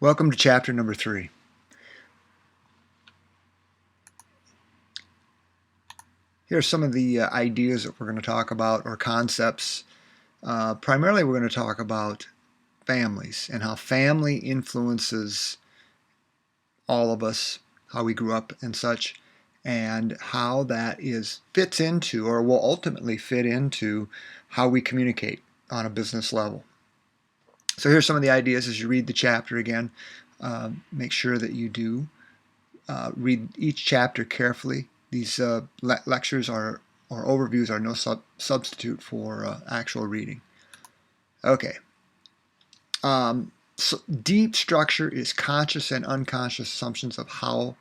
Welcome to chapter number 3. Here are some of the ideas that we're going to talk about, or concepts. Primarily we're going to talk about families and how family influences all of us, how we grew up and such, and how that fits into, or will ultimately fit into, how we communicate on a business level. So here's some of the ideas as you read the chapter again. Make sure that you do read each chapter carefully. These lectures or overviews are no substitute for actual reading. Okay. So deep structure is conscious and unconscious assumptions of how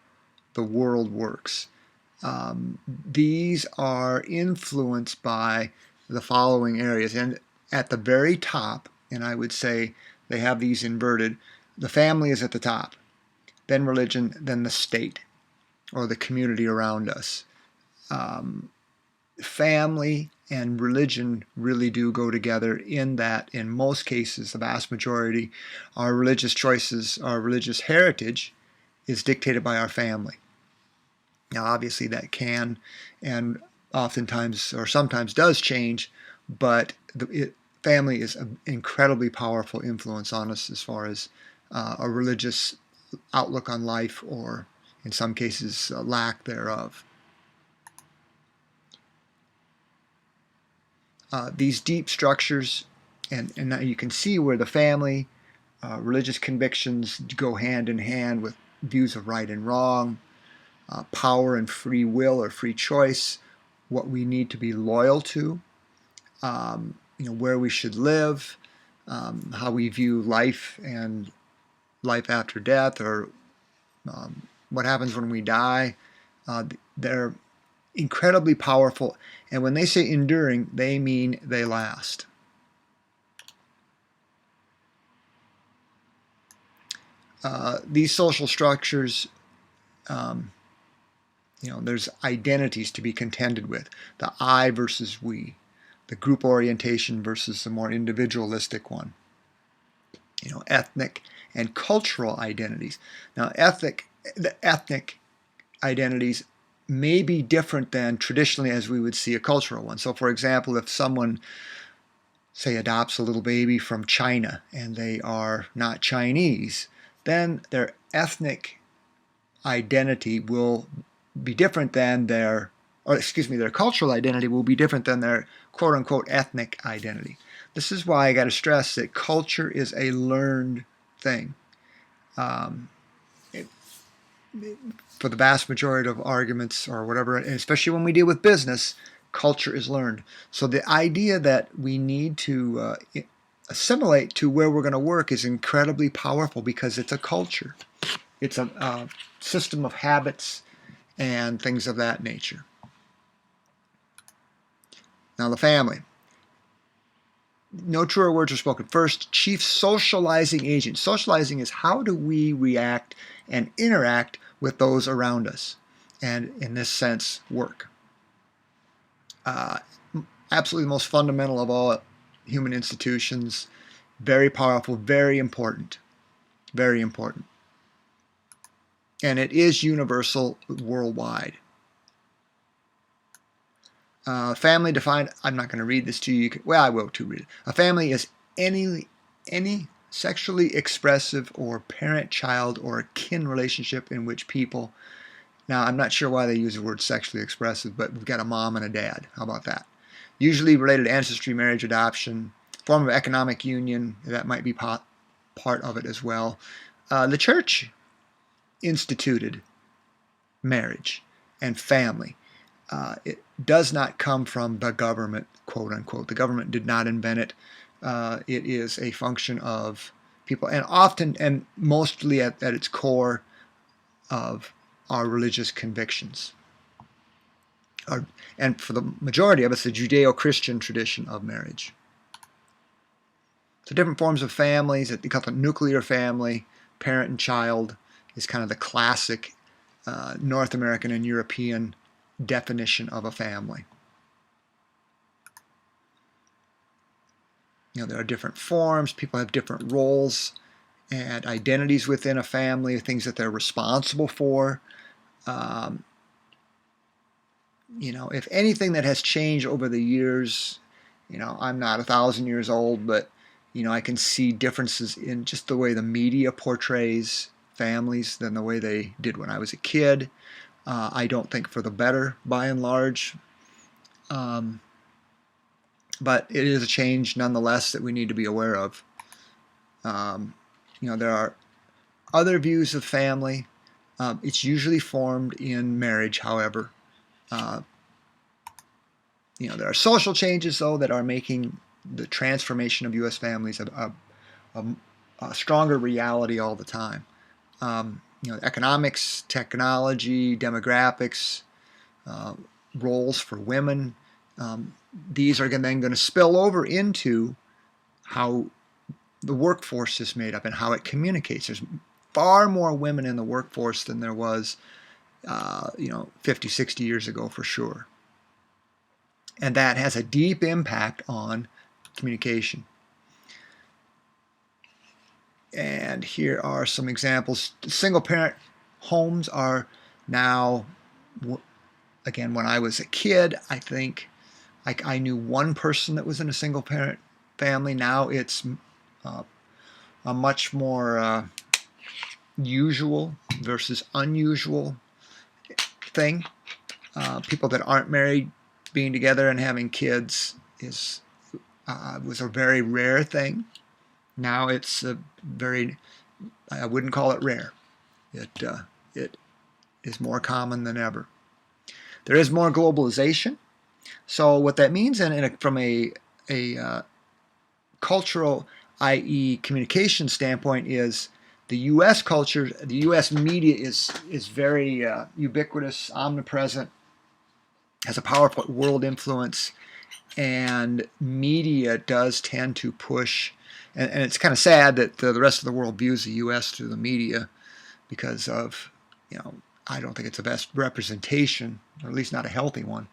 the world works. These are influenced by the following areas. And at the very top, and I would say they have these inverted, the family is at the top, then religion, then the state, or the community around us. Family and religion really do go together in that, in most cases, the vast majority, our religious choices, our religious heritage is dictated by our family. Now, obviously, that can and oftentimes or sometimes does change, but family is an incredibly powerful influence on us as far as a religious outlook on life, or in some cases, lack thereof. These deep structures, and now you can see where the family, religious convictions go hand in hand with views of right and wrong, power and free will or free choice, what we need to be loyal to, where we should live, how we view life and life after death, or what happens when we die. They're incredibly powerful, and when they say enduring, they mean they last. These social structures, there's identities to be contended with. The I versus we, the group orientation versus the more individualistic one. Ethnic and cultural identities. Now, the ethnic identities may be different than traditionally as we would see a cultural one. So, for example, if someone, say, adopts a little baby from China and they are not Chinese, then their ethnic identity will be different than their cultural identity will be different than their quote-unquote ethnic identity. This is why I got to stress that culture is a learned thing. For the vast majority of arguments or whatever, and especially when we deal with business, culture is learned. So the idea that we need to assimilate to where we're going to work is incredibly powerful, because it's a culture. It's a system of habits and things of that nature. Now, the family. No truer words are spoken. First, chief socializing agent. Socializing is how do we react and interact with those around us, and in this sense, work. Absolutely the most fundamental of all human institutions. Very powerful, very important. Very important. And it is universal worldwide. Family defined, I'm not going to read this to you. Well, I will too read it. A family is any sexually expressive or parent-child or kin relationship in which people, now I'm not sure why they use the word sexually expressive, but we've got a mom and a dad. How about that? Usually related to ancestry, marriage, adoption, form of economic union, that might be part of it as well. The church instituted marriage and family. It does not come from the government, quote unquote. The government did not invent it. It is a function of people, and often and mostly at its core of our religious convictions. And for the majority of us, the Judeo-Christian tradition of marriage. So different forms of families. They call it the nuclear family, parent and child is kind of the classic North American and European definition of a family. There are different forms, people have different roles, and identities within a family, things that they're responsible for. Um, if anything that has changed over the years, I'm not 1,000 years old, but I can see differences in just the way the media portrays families than the way they did when I was a kid. I don't think for the better, by and large. But it is a change nonetheless that we need to be aware of. There are other views of family. It's usually formed in marriage, however. There are social changes, though, that are making the transformation of U.S. families a stronger reality all the time. Economics, technology, demographics, roles for women. These are then going to spill over into how the workforce is made up and how it communicates. There's far more women in the workforce than there was, 50, 60 years ago for sure. And that has a deep impact on communication. And here are some examples. Single parent homes are now, again, when I was a kid, I think I knew one person that was in a single parent family. Now it's a much more usual versus unusual thing. People that aren't married being together and having kids was a very rare thing. Now it's I wouldn't call it rare. It is more common than ever. There is more globalization. So what that means, from a cultural, i.e., communication standpoint, is the U.S. culture, the U.S. media is very ubiquitous, omnipresent, has a powerful world influence, and media does tend to push. And it's kind of sad that the rest of the world views the U.S. through the media because of, I don't think it's the best representation, or at least not a healthy one.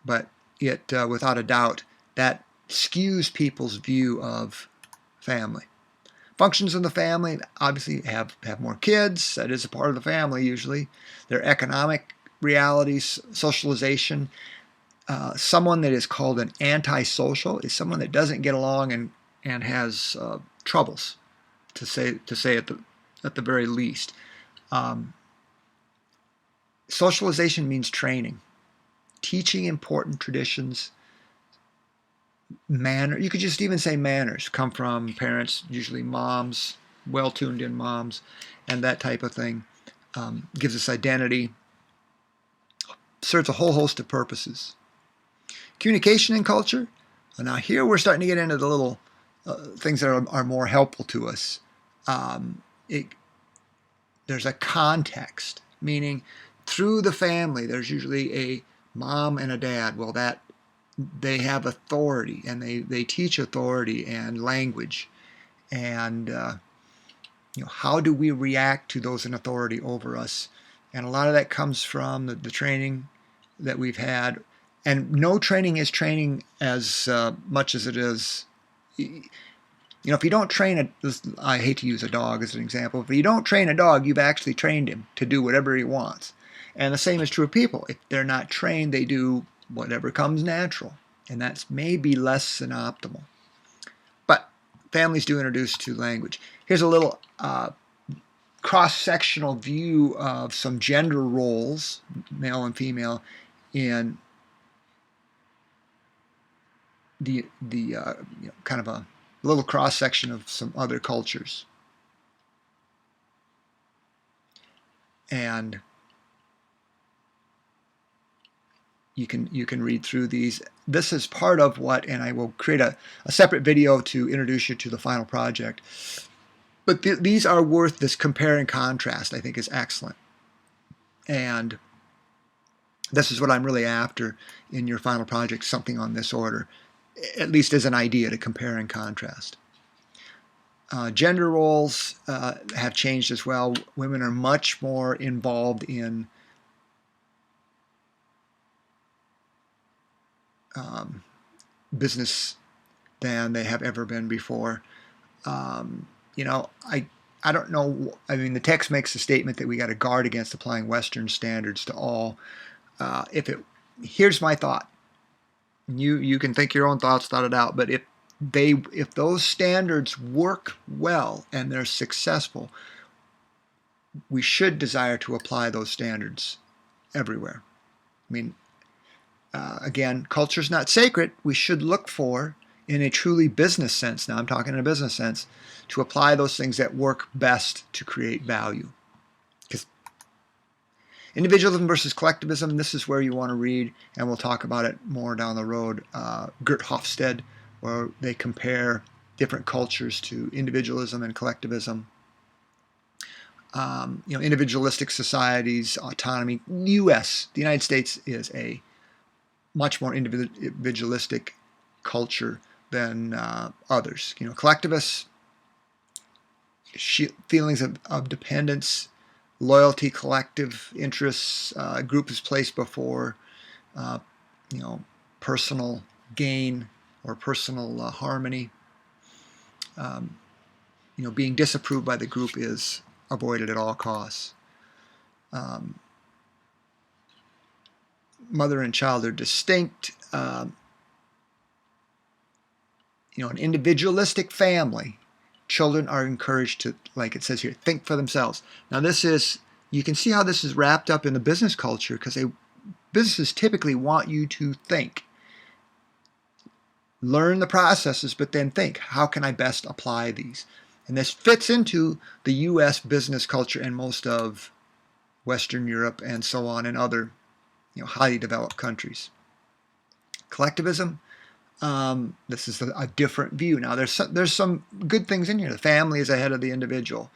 But it, without a doubt, that skews people's view of family. Functions in the family obviously have more kids. That is a part of the family usually. Their economic realities, socialization. Someone that is called an antisocial is someone that doesn't get along and has troubles, to say at the very least. Socialization means training, teaching important traditions. You could just even say manners come from parents, usually moms, well tuned in moms, and that type of thing. Gives us identity, serves a whole host of purposes. Communication and culture. Now here we're starting to get into the little things that are more helpful to us. There's a context, meaning through the family there's usually a mom and a dad. Well, that they have authority, and they teach authority and language, and how do we react to those in authority over us? And a lot of that comes from the training that we've had. And no training is training as much as it is. If you don't train I hate to use a dog as an example, but if you don't train a dog, you've actually trained him to do whatever he wants. And the same is true of people. If they're not trained, they do whatever comes natural. And that's maybe less than optimal. But families do introduce to language. Here's a little cross-sectional view of some gender roles, male and female, in the kind of a little cross-section of some other cultures. And you can read through these. This is part of what, and I will create a separate video to introduce you to the final project. But these are worth this compare and contrast. I think is excellent. And this is what I'm really after in your final project, something on this order, at least as an idea to compare and contrast. Gender roles have changed as well. Women are much more involved in business than they have ever been before. You know, I don't know. I mean, the text makes a statement that we got to guard against applying Western standards to all. If it, here's my thought. You can think your own thoughts, thought it out. But if those standards work well and they're successful, we should desire to apply those standards everywhere. I mean, again, culture's not sacred. We should look for, in a truly business sense, now I'm talking in a business sense, to apply those things that work best to create value. Because individualism versus collectivism, this is where you want to read, and we'll talk about it more down the road, Gert Hofstede, where they compare different cultures to individualism and collectivism. You know, individualistic societies, autonomy. The United States is a much more individualistic culture than others. You know, collectivists, feelings of dependence, loyalty, collective interests, group is placed before, you know, personal gain or personal harmony. You know, being disapproved by the group is avoided at all costs. Mother and child are distinct. You know, an individualistic family, children are encouraged to, like it says here, think for themselves. Now this is, you can see how this is wrapped up in the business culture, because businesses typically want you to think. Learn the processes, but then think, how can I best apply these? And this fits into the U.S. business culture and most of Western Europe and so on, and other, you know, highly developed countries. Collectivism, this is a different view. Now, there's some good things in here. The family is ahead of the individual.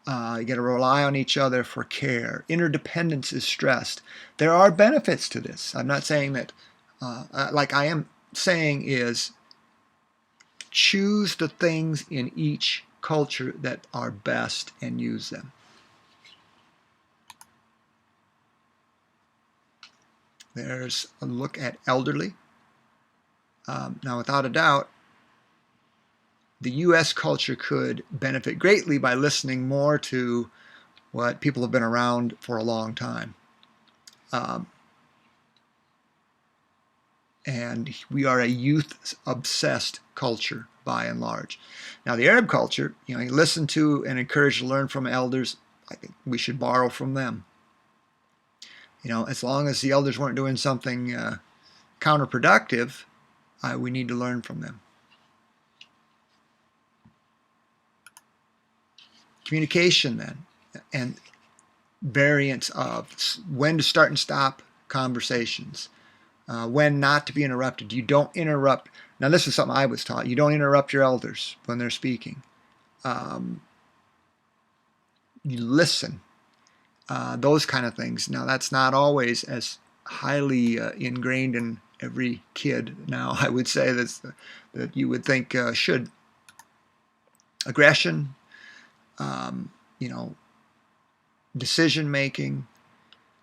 You got to rely on each other for care. Interdependence is stressed. There are benefits to this. I'm not saying that, like I am saying is, choose the things in each culture that are best and use them. There's a look at elderly. Now, without a doubt, the U.S. culture could benefit greatly by listening more to what people have been around for a long time. And we are a youth-obsessed culture, by and large. Now, the Arab culture, you know, you listen to and encourage to learn from elders. I think we should borrow from them. You know, as long as the elders weren't doing something counterproductive, we need to learn from them. Communication, then, and variants of when to start and stop conversations, when not to be interrupted. You don't interrupt. Now, this is something I was taught. You don't interrupt your elders when they're speaking. You listen. Those kind of things. Now, that's not always as highly ingrained in every kid now, I would say, that you would think should. Aggression, you know, decision making,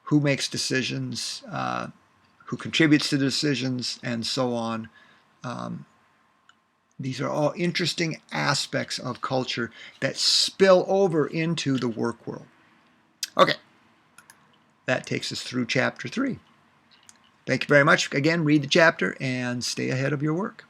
who makes decisions, who contributes to the decisions, and so on. These are all interesting aspects of culture that spill over into the work world. Okay, that takes us through chapter 3. Thank you very much. Again, read the chapter and stay ahead of your work.